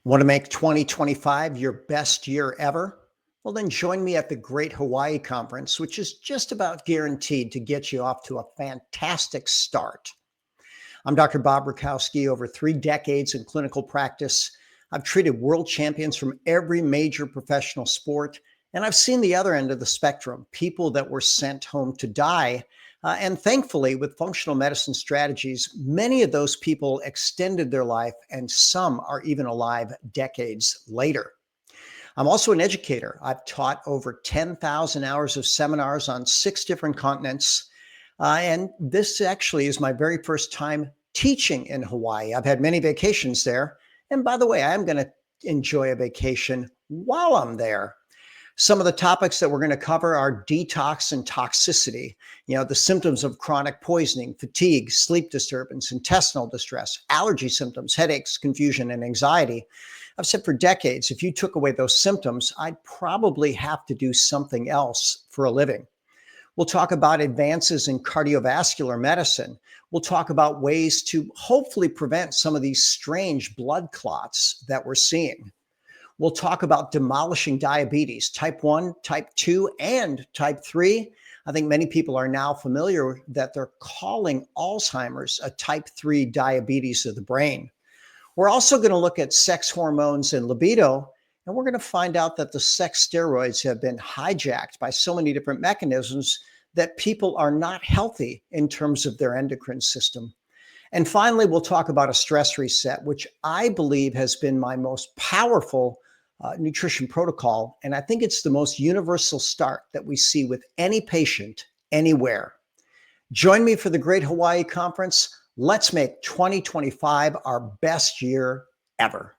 Want to make 2025 your best year ever? Well, then join me at the Great Hawaii Conference, which is just about guaranteed to get you off to a fantastic start. I'm Dr. Bob Rakowski. Over 3 decades in clinical practice, I've treated world champions from every major professional sport, and I've seen the other end of the spectrum, people that were sent home to die. And thankfully, with functional medicine strategies, many of those people extended their life, and some are even alive decades later. I'm also an educator. I've taught over 10,000 hours of seminars on 6 different continents. And this actually is my very first time teaching in Hawaii. I've had many vacations there. And by the way, I'm going to enjoy a vacation while I'm there. Some of the topics that we're going to cover are detox and toxicity, the symptoms of chronic poisoning, fatigue, sleep disturbance, intestinal distress, allergy symptoms, headaches, confusion, and anxiety. I've said for decades, if you took away those symptoms, I'd probably have to do something else for a living. We'll talk about advances in cardiovascular medicine. We'll talk about ways to hopefully prevent some of these strange blood clots that we're seeing. We'll talk about demolishing diabetes, type 1, type 2, and type 3. I think many people are now familiar that they're calling Alzheimer's a type 3 diabetes of the brain. We're also going to look at sex hormones and libido, and we're going to find out that the sex steroids have been hijacked by so many different mechanisms that people are not healthy in terms of their endocrine system. And finally, we'll talk about a stress reset, which I believe has been my most powerful nutrition protocol. And I think it's the most universal start that we see with any patient anywhere. Join me for the Great Hawaii Conference. Let's make 2025 our best year ever.